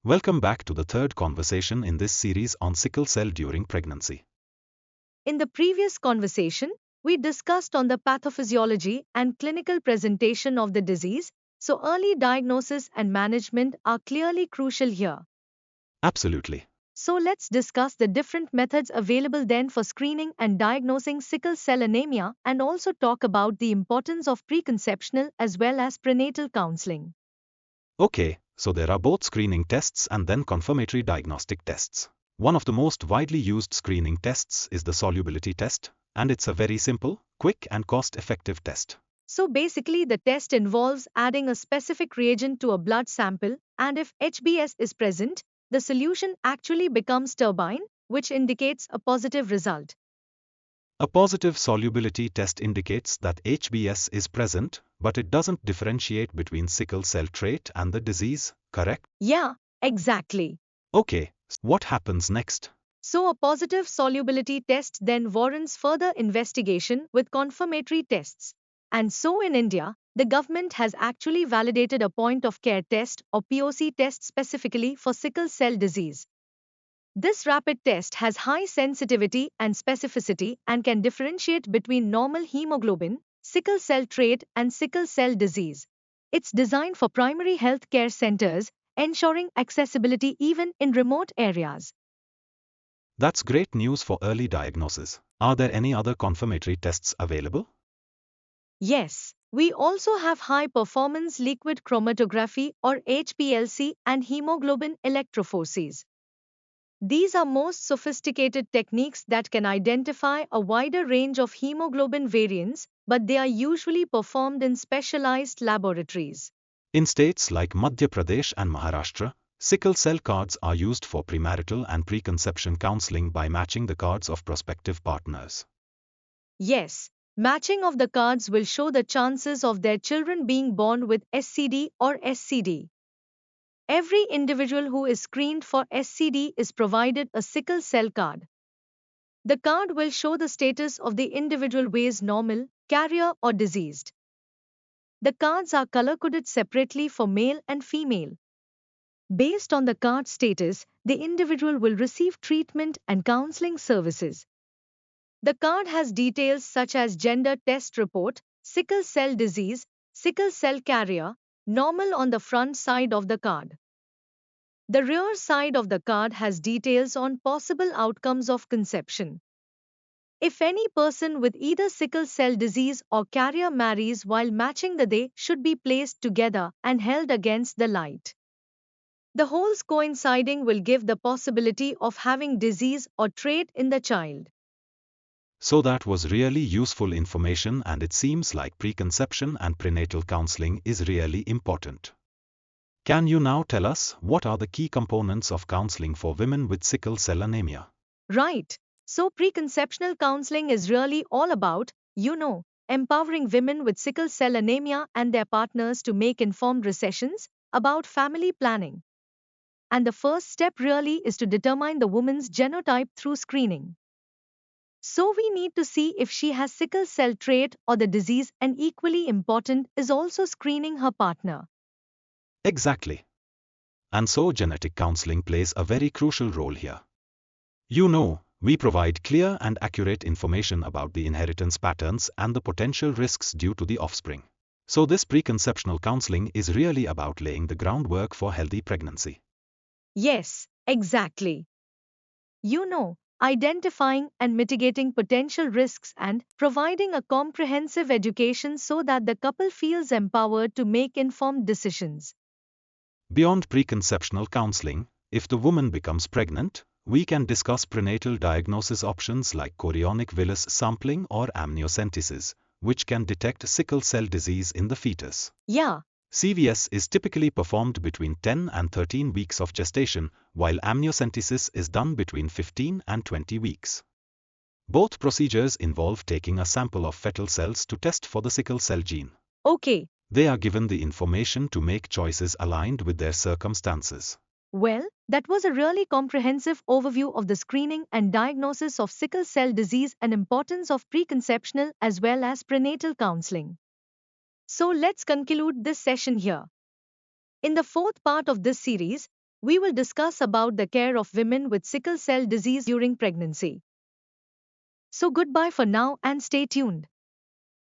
Welcome back to the third conversation in this series on sickle cell during pregnancy. In the previous conversation, we discussed on the pathophysiology and clinical presentation of the disease, so early diagnosis and management are clearly crucial here. Absolutely. So let's discuss the different methods available then for screening and diagnosing sickle cell anemia and also talk about the importance of preconceptional as well as prenatal counseling. Okay, so there are both screening tests and then confirmatory diagnostic tests. One of the most widely used screening tests is the solubility test, and it's a very simple, quick and cost-effective test. So basically, the test involves adding a specific reagent to a blood sample, and if HBS is present, the solution actually becomes turbine, which indicates a positive result. A positive solubility test indicates that HBS is present, but it doesn't differentiate between sickle cell trait and the disease, correct? Yeah, exactly. Okay, what happens next? So a positive solubility test then warrants further investigation with confirmatory tests. And so in India, the government has actually validated a point of care test or POC test specifically for sickle cell disease. This rapid test has high sensitivity and specificity and can differentiate between normal hemoglobin, sickle cell trait, and sickle cell disease. It's designed for primary health care centers, ensuring accessibility even in remote areas. That's great news for early diagnosis. Are there any other confirmatory tests available? Yes, we also have high-performance liquid chromatography or HPLC and hemoglobin electrophoresis. These are most sophisticated techniques that can identify a wider range of hemoglobin variants, but they are usually performed in specialized laboratories. In states like Madhya Pradesh and Maharashtra, sickle cell cards are used for premarital and preconception counseling by matching the cards of prospective partners. Yes, matching of the cards will show the chances of their children being born with SCD or SCD. Every individual who is screened for SCD is provided a sickle cell card. The card will show the status of the individual weighs normal, carrier, or diseased. The cards are color-coded separately for male and female. Based on the card status, the individual will receive treatment and counseling services. The card has details such as gender test report, sickle cell disease, sickle cell carrier, normal on the front side of the card. The rear side of the card has details on possible outcomes of conception. If any person with either sickle cell disease or carrier marries while matching, they should be placed together and held against the light. The holes coinciding will give the possibility of having disease or trait in the child. So that was really useful information, and it seems like preconception and prenatal counseling is really important. Can you now tell us what are the key components of counseling for women with sickle cell anemia? Right. So preconceptional counseling is really all about, empowering women with sickle cell anemia and their partners to make informed decisions about family planning. And the first step really is to determine the woman's genotype through screening. So we need to see if she has sickle cell trait or the disease, and equally important is also screening her partner. Exactly. And so genetic counseling plays a very crucial role here. We provide clear and accurate information about the inheritance patterns and the potential risks due to the offspring. So this preconceptional counseling is really about laying the groundwork for healthy pregnancy. Yes, exactly. Identifying and mitigating potential risks and providing a comprehensive education so that the couple feels empowered to make informed decisions. Beyond preconceptional counseling, if the woman becomes pregnant, we can discuss prenatal diagnosis options like chorionic villus sampling or amniocentesis, which can detect sickle cell disease in the fetus. Yeah. CVS is typically performed between 10 and 13 weeks of gestation, while amniocentesis is done between 15 and 20 weeks. Both procedures involve taking a sample of fetal cells to test for the sickle cell gene. Okay. They are given the information to make choices aligned with their circumstances. Well, that was a really comprehensive overview of the screening and diagnosis of sickle cell disease and importance of preconceptional as well as prenatal counseling. So let's conclude this session here. In the fourth part of this series, we will discuss about the care of women with sickle cell disease during pregnancy. So goodbye for now and stay tuned.